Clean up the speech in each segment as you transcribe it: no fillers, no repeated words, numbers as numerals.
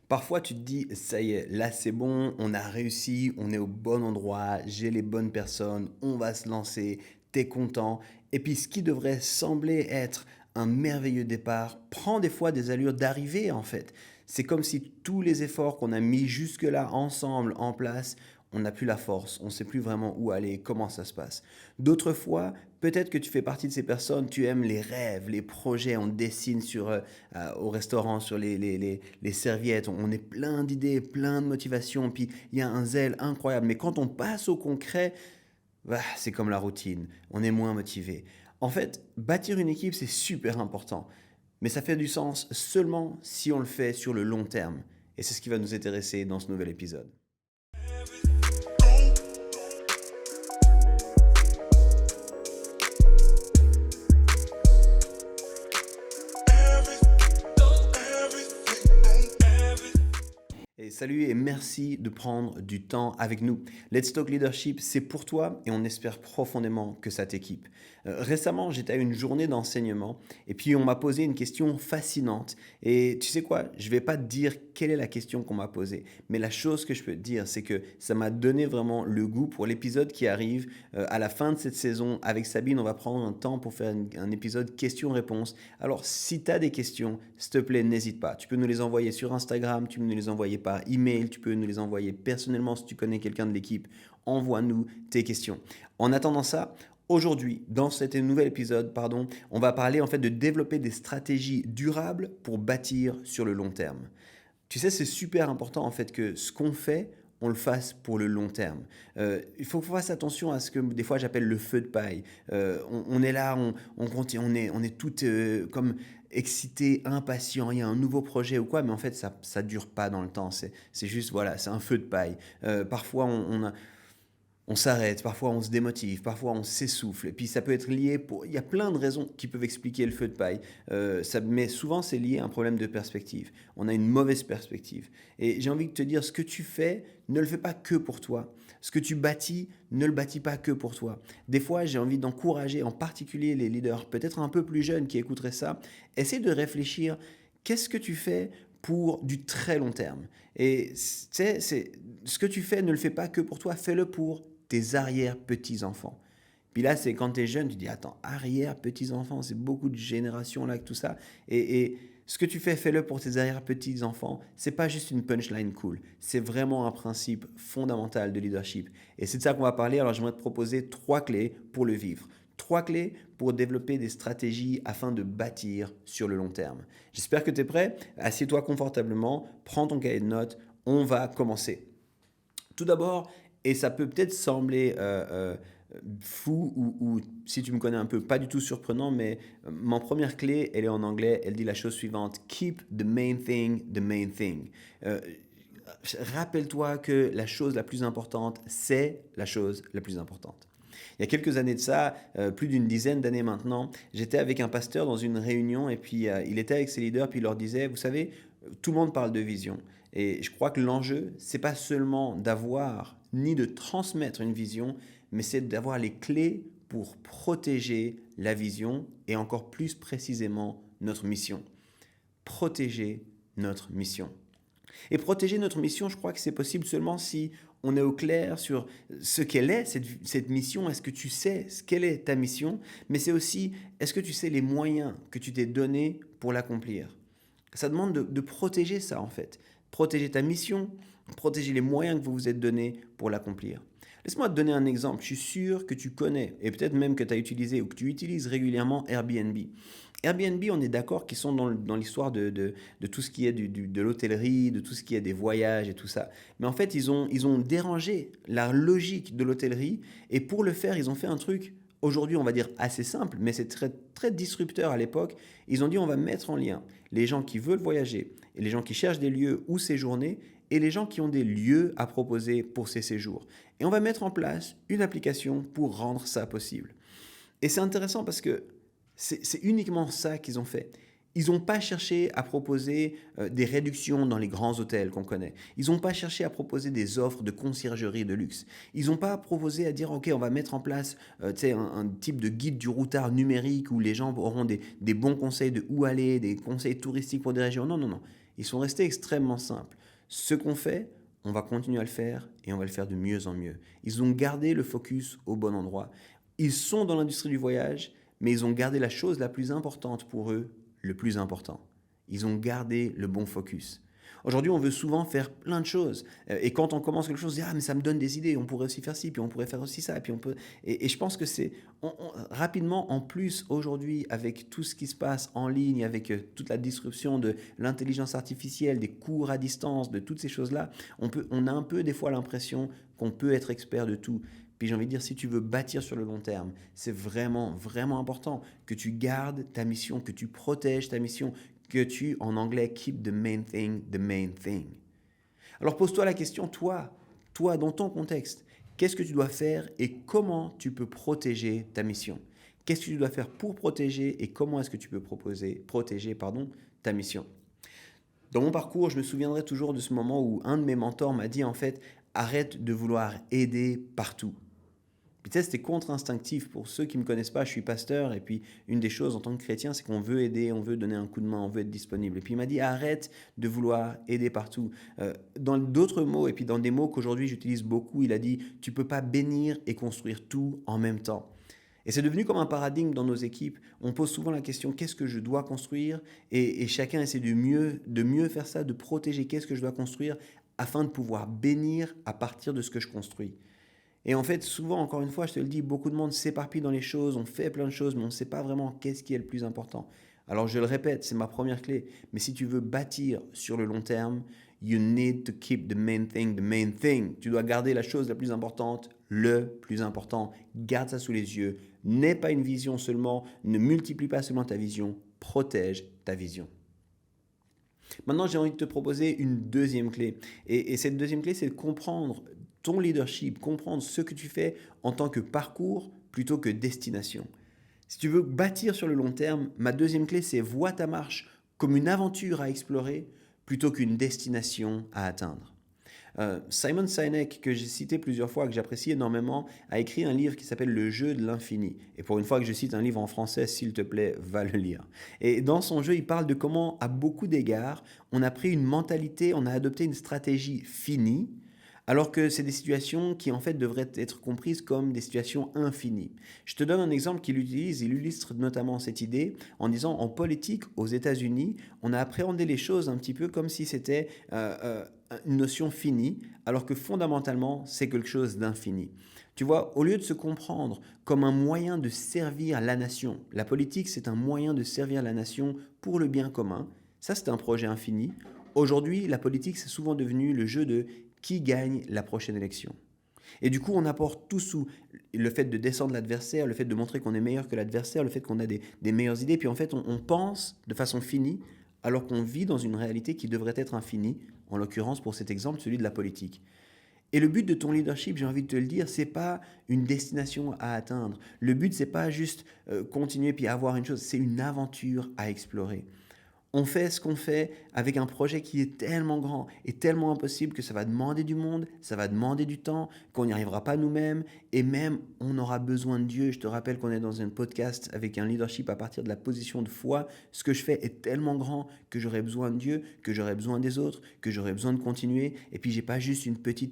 Parfois, tu te dis, ça y est, là c'est bon, on a réussi, on est au bon endroit, j'ai les bonnes personnes, on va se lancer, t'es content. Et puis ce qui devrait sembler être un merveilleux départ prend des fois des allures d'arrivée en fait. C'est comme si tous les efforts qu'on a mis jusque-là ensemble en place, on n'a plus la force, on ne sait plus vraiment où aller, comment ça se passe. D'autres fois, peut-être que tu fais partie de ces personnes, tu aimes les rêves, les projets, on dessine au restaurant sur les serviettes, on est plein d'idées, plein de motivation, puis il y a un zèle incroyable. Mais quand on passe au concret, bah, c'est comme la routine, on est moins motivé. En fait, bâtir une équipe, c'est super important, mais ça fait du sens seulement si on le fait sur le long terme. Et c'est ce qui va nous intéresser dans ce nouvel épisode. Et salut et merci de prendre du temps avec nous. Let's Talk Leadership, c'est pour toi et on espère profondément que ça t'équipe. Récemment, j'étais à une journée d'enseignement et puis on m'a posé une question fascinante. Et tu sais quoi, je ne vais pas te dire quelle est la question qu'on m'a posée, mais la chose que je peux te dire, c'est que ça m'a donné vraiment le goût pour l'épisode qui arrive à la fin de cette saison. Avec Sabine, on va prendre un temps pour faire un épisode questions-réponses. Alors, si tu as des questions, s'il te plaît, n'hésite pas. Tu peux nous les envoyer sur Instagram, tu peux nous les envoyer par email, tu peux nous les envoyer personnellement si tu connais quelqu'un de l'équipe. Envoie-nous tes questions. En attendant ça, aujourd'hui, dans cet nouvel épisode, on va parler en fait de développer des stratégies durables pour bâtir sur le long terme. Tu sais, c'est super important en fait que ce qu'on fait, on le fasse pour le long terme. Il faut qu'on fasse attention à ce que des fois j'appelle le feu de paille. On est là, on continue, on est tout comme excité, impatient, il y a un nouveau projet ou quoi, mais en fait ça dure pas dans le temps. C'est juste, voilà, c'est un feu de paille. Parfois on s'arrête, parfois on se démotive, parfois on s'essouffle. Et puis ça peut être lié pour... Il y a plein de raisons qui peuvent expliquer le feu de paille. Mais souvent c'est lié à un problème de perspective. On a une mauvaise perspective. Et j'ai envie de te dire, ce que tu fais, ne le fais pas que pour toi. Ce que tu bâtis, ne le bâtis pas que pour toi. Des fois, j'ai envie d'encourager en particulier les leaders, peut-être un peu plus jeunes qui écouteraient ça, essaie de réfléchir, qu'est-ce que tu fais pour du très long terme. Et tu sais, ce que tu fais, ne le fais pas que pour toi, fais-le pour tes arrière-petits-enfants. Puis là, c'est quand tu es jeune, tu dis, attends, arrière-petits-enfants, c'est beaucoup de générations là, avec tout ça. Et ce que tu fais, fais-le pour tes arrière-petits-enfants. C'est pas juste une punchline cool. C'est vraiment un principe fondamental de leadership. Et c'est de ça qu'on va parler. Alors, j'aimerais te proposer 3 clés pour le vivre. 3 clés pour développer des stratégies afin de bâtir sur le long terme. J'espère que tu es prêt. Assieds-toi confortablement, prends ton cahier de notes, on va commencer. Tout d'abord, et ça peut peut-être sembler fou ou si tu me connais un peu, pas du tout surprenant, mais ma première clé, elle est en anglais, elle dit la chose suivante: Keep the main thing the main thing. Euh, Rappelle-toi que la chose la plus importante, c'est la chose la plus importante. Il y a quelques années de ça, plus d'une dizaine d'années maintenant, j'étais avec un pasteur dans une réunion et puis il était avec ses leaders puis il leur disait, vous savez, tout le monde parle de vision. Et je crois que l'enjeu, c'est pas seulement d'avoir ni de transmettre une vision, mais c'est d'avoir les clés pour protéger la vision et encore plus précisément notre mission. Protéger notre mission. Et protéger notre mission, je crois que c'est possible seulement si on est au clair sur ce qu'elle est, cette mission. Est-ce que tu sais quelle est ta mission? Mais c'est aussi, est-ce que tu sais les moyens que tu t'es donnés pour l'accomplir? Ça demande de protéger ça, en fait. Protéger ta mission, protéger les moyens que vous vous êtes donnés pour l'accomplir. Laisse-moi te donner un exemple. Je suis sûr que tu connais, et peut-être même que tu as utilisé ou que tu utilises régulièrement Airbnb. Airbnb, on est d'accord qu'ils sont dans l'histoire de tout ce qui est de l'hôtellerie, de tout ce qui est des voyages et tout ça. Mais en fait, ils ont dérangé la logique de l'hôtellerie et pour le faire, ils ont fait un truc, aujourd'hui on va dire assez simple, mais c'est très, très disrupteur à l'époque. Ils ont dit on va mettre en lien les gens qui veulent voyager et les gens qui cherchent des lieux où séjourner et les gens qui ont des lieux à proposer pour ces séjours. Et on va mettre en place une application pour rendre ça possible. Et c'est intéressant parce que c'est uniquement ça qu'ils ont fait. Ils n'ont pas cherché à proposer des réductions dans les grands hôtels qu'on connaît. Ils n'ont pas cherché à proposer des offres de conciergerie de luxe. Ils n'ont pas proposé à dire, OK, on va mettre en place un type de guide du routard numérique où les gens auront des bons conseils de où aller, des conseils touristiques pour des régions. Non, non, non. Ils sont restés extrêmement simples. Ce qu'on fait, on va continuer à le faire et on va le faire de mieux en mieux. Ils ont gardé le focus au bon endroit. Ils sont dans l'industrie du voyage, mais ils ont gardé la chose la plus importante pour eux, le plus important. Ils ont gardé le bon focus. Aujourd'hui, on veut souvent faire plein de choses. Et quand on commence quelque chose, on se dit, ah, mais ça me donne des idées, on pourrait aussi faire ci, puis on pourrait faire aussi ça, puis on peut... Et je pense que c'est rapidement, en plus, aujourd'hui, avec tout ce qui se passe en ligne, avec toute la disruption de l'intelligence artificielle, des cours à distance, de toutes ces choses-là, on a un peu des fois l'impression qu'on peut être expert de tout. Puis j'ai envie de dire, si tu veux bâtir sur le long terme, c'est vraiment, vraiment important que tu gardes ta mission, que tu protèges ta mission, que tu, en anglais, keep the main thing, the main thing. Alors pose-toi la question, toi, dans ton contexte, qu'est-ce que tu dois faire et comment tu peux protéger ta mission? Qu'est-ce que tu dois faire pour protéger et comment est-ce que tu peux protéger ta mission? Dans mon parcours, je me souviendrai toujours de ce moment où un de mes mentors m'a dit en fait, arrête de vouloir aider partout. Puis tu sais, c'était contre-instinctif. Pour ceux qui ne me connaissent pas, je suis pasteur. Et puis, une des choses en tant que chrétien, c'est qu'on veut aider, on veut donner un coup de main, on veut être disponible. Et puis, il m'a dit, arrête de vouloir aider partout. Dans d'autres mots, et puis dans des mots qu'aujourd'hui j'utilise beaucoup, il a dit, tu ne peux pas bénir et construire tout en même temps. Et c'est devenu comme un paradigme dans nos équipes. On pose souvent la question, qu'est-ce que je dois construire et chacun essaie de mieux faire ça, de protéger qu'est-ce que je dois construire afin de pouvoir bénir à partir de ce que je construis. Et en fait, souvent, encore une fois, je te le dis, beaucoup de monde s'éparpille dans les choses, on fait plein de choses, mais on ne sait pas vraiment qu'est-ce qui est le plus important. Alors je le répète, c'est ma première clé, mais si tu veux bâtir sur le long terme, you need to keep the main thing, the main thing. Tu dois garder la chose la plus importante, le plus important. Garde ça sous les yeux. N'aie pas une vision seulement, ne multiplie pas seulement ta vision, protège ta vision. Maintenant, j'ai envie de te proposer une deuxième clé. Et cette deuxième clé, c'est de comprendre ton leadership, comprendre ce que tu fais en tant que parcours plutôt que destination. Si tu veux bâtir sur le long terme, ma deuxième clé, c'est vois ta marche comme une aventure à explorer plutôt qu'une destination à atteindre. Simon Sinek, que j'ai cité plusieurs fois, que j'apprécie énormément, a écrit un livre qui s'appelle Le jeu de l'infini. Et pour une fois que je cite un livre en français, s'il te plaît, va le lire. Et dans son jeu, il parle de comment, à beaucoup d'égards, on a pris une mentalité, on a adopté une stratégie finie, alors que c'est des situations qui en fait devraient être comprises comme des situations infinies. Je te donne un exemple qu'il utilise, il illustre notamment cette idée en disant en politique aux États-Unis, on a appréhendé les choses un petit peu comme si c'était une notion finie, alors que fondamentalement c'est quelque chose d'infini. Tu vois, au lieu de se comprendre comme un moyen de servir la nation, la politique c'est un moyen de servir la nation pour le bien commun, ça c'est un projet infini. Aujourd'hui, la politique c'est souvent devenu le jeu de qui gagne la prochaine élection. Et du coup, on apporte tout sous le fait de descendre l'adversaire, le fait de montrer qu'on est meilleur que l'adversaire, le fait qu'on a des meilleures idées. Puis en fait, on pense de façon finie, alors qu'on vit dans une réalité qui devrait être infinie, en l'occurrence pour cet exemple, celui de la politique. Et le but de ton leadership, j'ai envie de te le dire, c'est pas une destination à atteindre. Le but, c'est pas juste continuer puis avoir une chose, c'est une aventure à explorer. On fait ce qu'on fait avec un projet qui est tellement grand et tellement impossible que ça va demander du monde, ça va demander du temps, qu'on n'y arrivera pas nous-mêmes et même on aura besoin de Dieu. Je te rappelle qu'on est dans un podcast avec un leadership à partir de la position de foi. Ce que je fais est tellement grand que j'aurai besoin de Dieu, que j'aurai besoin des autres, que j'aurai besoin de continuer. Et puis j'ai pas juste un petit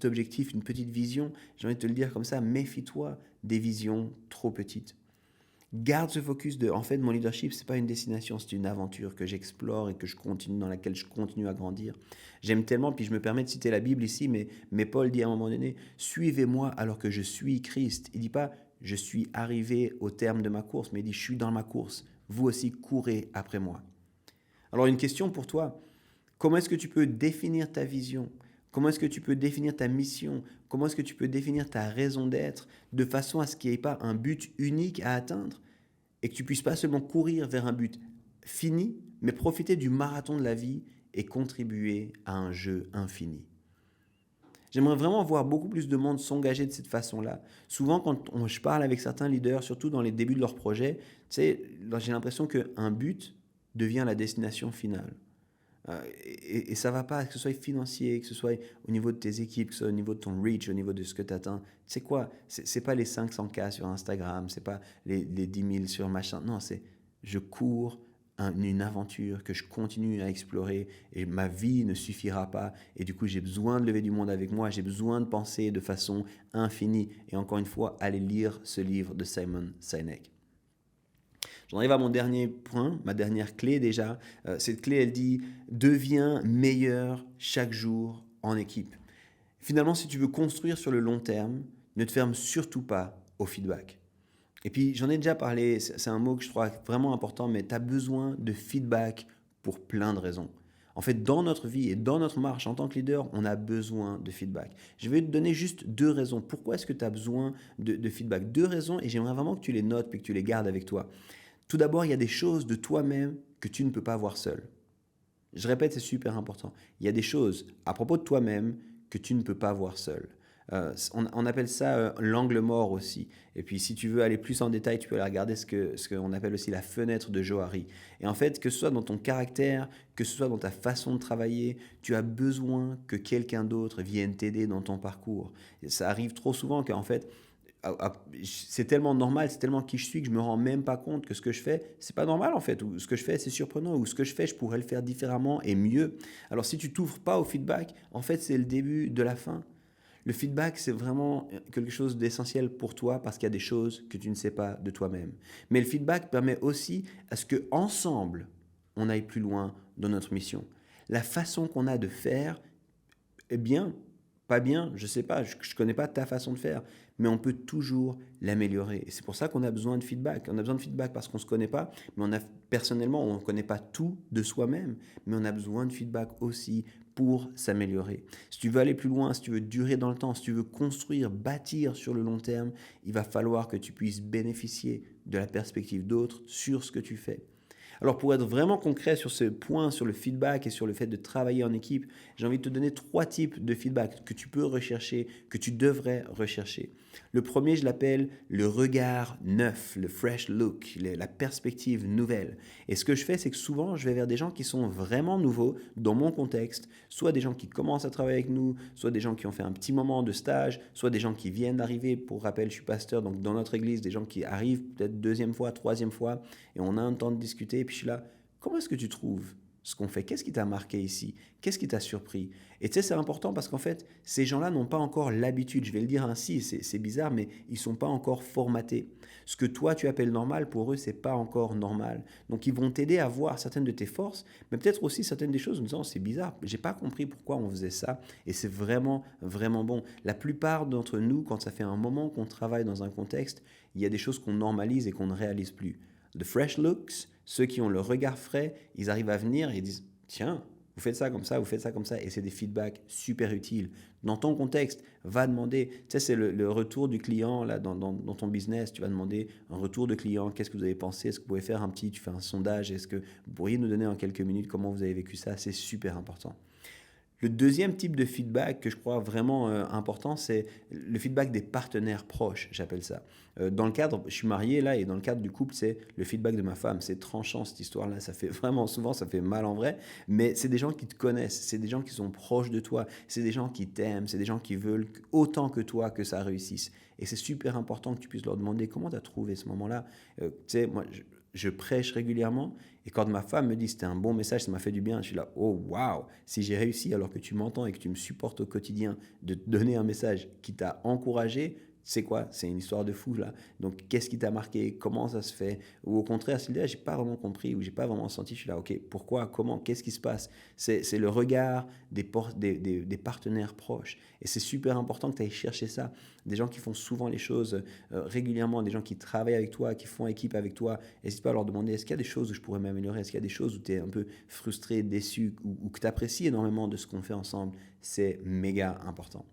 objectif, une petite vision. J'ai envie de te le dire comme ça, méfie-toi des visions trop petites. Garde ce focus de, en fait, mon leadership, c'est pas une destination, c'est une aventure que j'explore et que je continue, dans laquelle je continue à grandir. J'aime tellement, puis je me permets de citer la Bible ici, mais Paul dit à un moment donné, suivez-moi alors que je suis Christ. Il dit pas, je suis arrivé au terme de ma course, mais il dit, je suis dans ma course. Vous aussi, courez après moi. Alors, une question pour toi. Comment est-ce que tu peux définir ta vision? Comment est-ce que tu peux définir ta mission? Comment est-ce que tu peux définir ta raison d'être de façon à ce qu'il n'y ait pas un but unique à atteindre et que tu puisses pas seulement courir vers un but fini, mais profiter du marathon de la vie et contribuer à un jeu infini? J'aimerais vraiment voir beaucoup plus de monde s'engager de cette façon-là. Souvent, je parle avec certains leaders, surtout dans les débuts de leur projet, tu sais, j'ai l'impression qu'un but devient la destination finale. Et ça va pas, que ce soit financier, que ce soit au niveau de tes équipes, que ce soit au niveau de ton reach, au niveau de ce que tu atteins. Tu sais quoi, c'est pas les 500K sur Instagram, c'est pas les 10 000 sur machin. Non, c'est je cours une aventure que je continue à explorer et ma vie ne suffira pas. Et du coup, j'ai besoin de lever du monde avec moi, j'ai besoin de penser de façon infinie. Et encore une fois, aller lire ce livre de Simon Sinek. J'en arrive à mon dernier point, ma dernière clé déjà. Cette clé, elle dit, deviens meilleur chaque jour en équipe. Finalement, si tu veux construire sur le long terme, ne te ferme surtout pas au feedback. Et puis, j'en ai déjà parlé, c'est un mot que je trouve vraiment important, mais tu as besoin de feedback pour plein de raisons. En fait, dans notre vie et dans notre marche en tant que leader, on a besoin de feedback. Je vais te donner juste deux raisons. Pourquoi est-ce que tu as besoin de feedback? Deux raisons, et j'aimerais vraiment que tu les notes et que tu les gardes avec toi. Tout d'abord, il y a des choses de toi-même que tu ne peux pas voir seul. Je répète, c'est super important. Il y a des choses à propos de toi-même que tu ne peux pas voir seul. On appelle ça l'angle mort aussi. Et puis si tu veux aller plus en détail, tu peux aller regarder ce qu'on appelle aussi la fenêtre de Johari. Et en fait, que ce soit dans ton caractère, que ce soit dans ta façon de travailler, tu as besoin que quelqu'un d'autre vienne t'aider dans ton parcours. Et ça arrive trop souvent qu'en fait, c'est tellement normal, c'est tellement qui je suis que je me rends même pas compte que ce que je fais, c'est pas normal en fait, ou ce que je fais, c'est surprenant, ou ce que je fais, je pourrais le faire différemment et mieux. Alors si tu t'ouvres pas au feedback, en fait, c'est le début de la fin. Le feedback, c'est vraiment quelque chose d'essentiel pour toi parce qu'il y a des choses que tu ne sais pas de toi-même. Mais le feedback permet aussi à ce que ensemble, on aille plus loin dans notre mission. La façon qu'on a de faire est bien, pas bien, je sais pas, je connais pas ta façon de faire, mais on peut toujours l'améliorer. Et c'est pour ça qu'on a besoin de feedback. On a besoin de feedback parce qu'on se connaît pas, mais personnellement, on ne connaît pas tout de soi-même, mais on a besoin de feedback aussi pour s'améliorer. Si tu veux aller plus loin, si tu veux durer dans le temps, si tu veux construire, bâtir sur le long terme, il va falloir que tu puisses bénéficier de la perspective d'autres sur ce que tu fais. Alors pour être vraiment concret sur ce point, sur le feedback et sur le fait de travailler en équipe, j'ai envie de te donner trois types de feedback que tu peux rechercher, que tu devrais rechercher. Le premier, je l'appelle le regard neuf, le fresh look, la perspective nouvelle. Et ce que je fais, c'est que souvent, je vais vers des gens qui sont vraiment nouveaux dans mon contexte, soit des gens qui commencent à travailler avec nous, soit des gens qui ont fait un petit moment de stage, soit des gens qui viennent d'arriver. Pour rappel, je suis pasteur, donc dans notre église, des gens qui arrivent peut-être deuxième fois, troisième fois, et on a un temps de discuter, et puis je suis là, comment est-ce que tu trouves ce qu'on fait? Qu'est-ce qui t'a marqué ici? Qu'est-ce qui t'a surpris? Et tu sais, c'est important parce qu'en fait, ces gens-là n'ont pas encore l'habitude, je vais le dire ainsi, c'est bizarre, mais ils ne sont pas encore formatés. Ce que toi, tu appelles normal, pour eux, c'est pas encore normal. Donc, ils vont t'aider à voir certaines de tes forces, mais peut-être aussi certaines des choses en disant, c'est bizarre, j'ai pas compris pourquoi on faisait ça, et c'est vraiment, vraiment bon. La plupart d'entre nous, quand ça fait un moment qu'on travaille dans un contexte, il y a des choses qu'on normalise et qu'on ne réalise plus. The fresh looks, ceux qui ont le regard frais, ils arrivent à venir et ils disent, tiens, vous faites ça comme ça, vous faites ça comme ça, et c'est des feedbacks super utiles. Dans ton contexte, va demander, tu sais, c'est le retour du client là, dans ton business, tu vas demander un retour de client, qu'est-ce que vous avez pensé, est-ce que vous pouvez faire tu fais un sondage, est-ce que vous pourriez nous donner en quelques minutes comment vous avez vécu ça, c'est super important. Le deuxième type de feedback que je crois vraiment important, c'est le feedback des partenaires proches, j'appelle ça. Dans le cadre, je suis marié là, et dans le cadre du couple, c'est le feedback de ma femme. C'est tranchant cette histoire-là, ça fait vraiment souvent, ça fait mal en vrai, mais c'est des gens qui te connaissent, c'est des gens qui sont proches de toi, c'est des gens qui t'aiment, c'est des gens qui veulent autant que toi que ça réussisse. Et c'est super important que tu puisses leur demander comment tu as trouvé ce moment-là. Tu sais, moi, je prêche régulièrement, et quand ma femme me dit c'était un bon message, ça m'a fait du bien, je suis là, oh waouh, si j'ai réussi alors que tu m'entends et que tu me supportes au quotidien de te donner un message qui t'a encouragé, c'est quoi? C'est une histoire de fou là. Donc qu'est-ce qui t'a marqué? Comment ça se fait? Ou au contraire, si là j'ai pas vraiment compris ou j'ai pas vraiment senti, je suis là, ok, pourquoi? Comment? Qu'est-ce qui se passe? C'est le regard des partenaires proches. Et c'est super important que tu ailles chercher ça. Des gens qui font souvent les choses régulièrement, des gens qui travaillent avec toi, qui font équipe avec toi. N'hésite pas à leur demander, est-ce qu'il y a des choses où je pourrais m'améliorer? Est-ce qu'il y a des choses où tu es un peu frustré, déçu, ou que tu apprécies énormément de ce qu'on fait ensemble? C'est méga important.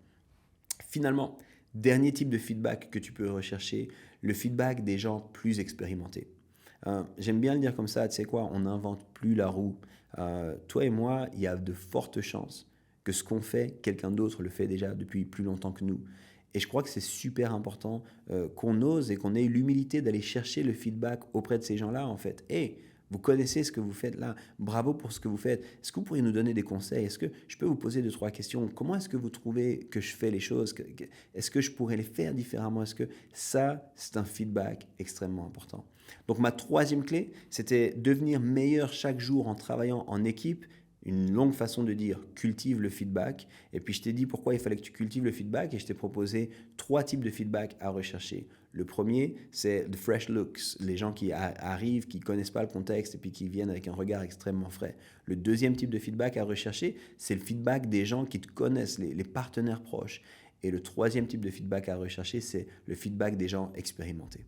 Finalement, dernier type de feedback que tu peux rechercher, le feedback des gens plus expérimentés. J'aime bien le dire comme ça, tu sais quoi, on n'invente plus la roue. Toi et moi, il y a de fortes chances que ce qu'on fait, quelqu'un d'autre le fait déjà depuis plus longtemps que nous. Et je crois que c'est super important qu'on ose et qu'on ait l'humilité d'aller chercher le feedback auprès de ces gens-là, en fait. Hey, vous connaissez ce que vous faites là. Bravo pour ce que vous faites. Est-ce que vous pourriez nous donner des conseils? Est-ce que je peux vous poser deux, trois questions? Comment est-ce que vous trouvez que je fais les choses? Est-ce que je pourrais les faire différemment? Est-ce que ça, c'est un feedback extrêmement important? Donc ma troisième clé, c'était devenir meilleur chaque jour en travaillant en équipe. Une longue façon de dire cultive le feedback. Et puis je t'ai dit pourquoi il fallait que tu cultives le feedback et je t'ai proposé 3 types de feedback à rechercher. Le premier, c'est the fresh looks, les gens qui arrivent, qui ne connaissent pas le contexte et puis qui viennent avec un regard extrêmement frais. Le deuxième type de feedback à rechercher, c'est le feedback des gens qui te connaissent, les partenaires proches. Et le troisième type de feedback à rechercher, c'est le feedback des gens expérimentés.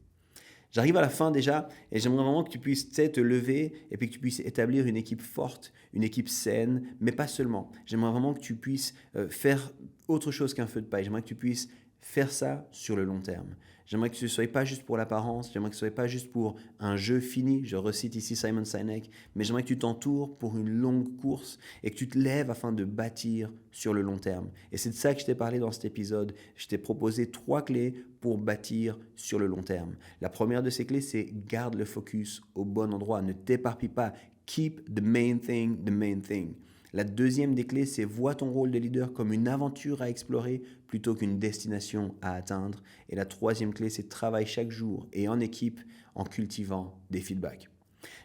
J'arrive à la fin déjà et j'aimerais vraiment que tu puisses te lever et puis que tu puisses établir une équipe forte, une équipe saine, mais pas seulement. J'aimerais vraiment que tu puisses faire autre chose qu'un feu de paille. J'aimerais que tu puisses faire ça sur le long terme. J'aimerais que ce ne soit pas juste pour l'apparence, j'aimerais que ce ne soit pas juste pour un jeu fini, je recite ici Simon Sinek, mais j'aimerais que tu t'entoures pour une longue course et que tu te lèves afin de bâtir sur le long terme. Et c'est de ça que je t'ai parlé dans cet épisode. Je t'ai proposé 3 clés pour bâtir sur le long terme. La première de ces clés, c'est garde le focus au bon endroit, ne t'éparpille pas. Keep the main thing the main thing. La deuxième des clés, c'est vois ton rôle de leader comme une aventure à explorer plutôt qu'une destination à atteindre. Et la troisième clé, c'est travaille chaque jour et en équipe en cultivant des feedbacks.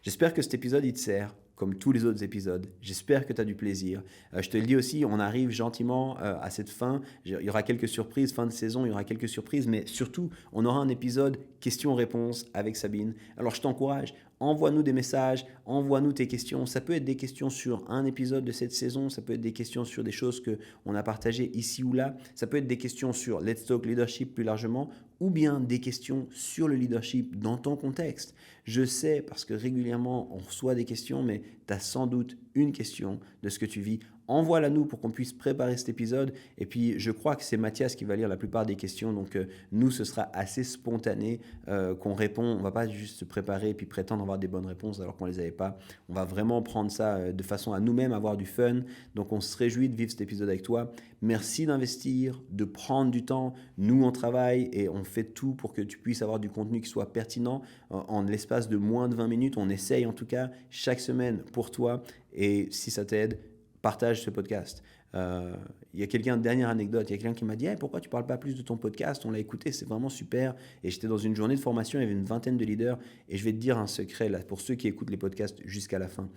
J'espère que cet épisode, il te sert comme tous les autres épisodes. J'espère que tu as du plaisir. Je te le dis aussi, on arrive gentiment à cette fin. Il y aura quelques surprises, fin de saison, il y aura quelques surprises, mais surtout, on aura un épisode questions-réponses avec Sabine. Alors je t'encourage, envoie-nous des messages, envoie-nous tes questions. Ça peut être des questions sur un épisode de cette saison, ça peut être des questions sur des choses qu'on a partagées ici ou là, ça peut être des questions sur Let's Talk Leadership plus largement, ou bien des questions sur le leadership dans ton contexte. Je sais, parce que régulièrement, on reçoit des questions, mais tu as sans doute une question de ce que tu vis. Envoie-la nous pour qu'on puisse préparer cet épisode. Et puis, je crois que c'est Mathias qui va lire la plupart des questions. Donc, nous, ce sera assez spontané qu'on répond. On ne va pas juste se préparer et puis prétendre avoir des bonnes réponses alors qu'on ne les avait pas. On va vraiment prendre ça de façon à nous-mêmes avoir du fun. Donc, on se réjouit de vivre cet épisode avec toi. Merci d'investir, de prendre du temps. Nous, on travaille et on fait tout pour que tu puisses avoir du contenu qui soit pertinent en l'espace de moins de 20 minutes. On essaye en tout cas chaque semaine pour toi. Et si ça t'aide, partage ce podcast. Il y a quelqu'un, dernière anecdote, il y a quelqu'un qui m'a dit hey, pourquoi tu ne parles pas plus de ton podcast? On l'a écouté, c'est vraiment super. Et j'étais dans une journée de formation, il y avait une vingtaine de leaders. Et je vais te dire un secret là, pour ceux qui écoutent les podcasts jusqu'à la fin.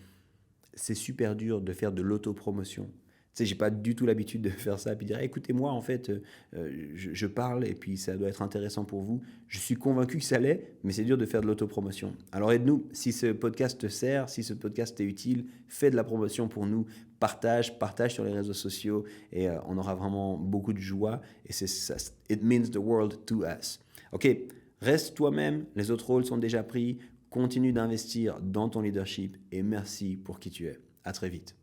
C'est super dur de faire de l'autopromotion. Tu sais, j'ai pas du tout l'habitude de faire ça, puis dire écoutez-moi, en fait, je parle et puis ça doit être intéressant pour vous. Je suis convaincu que ça l'est, mais c'est dur de faire de l'autopromotion. Alors aide-nous, si ce podcast te sert, si ce podcast t'est utile, fais de la promotion pour nous, partage sur les réseaux sociaux et on aura vraiment beaucoup de joie et c'est ça, it means the world to us. Ok, reste toi-même, les autres rôles sont déjà pris, continue d'investir dans ton leadership et merci pour qui tu es. À très vite.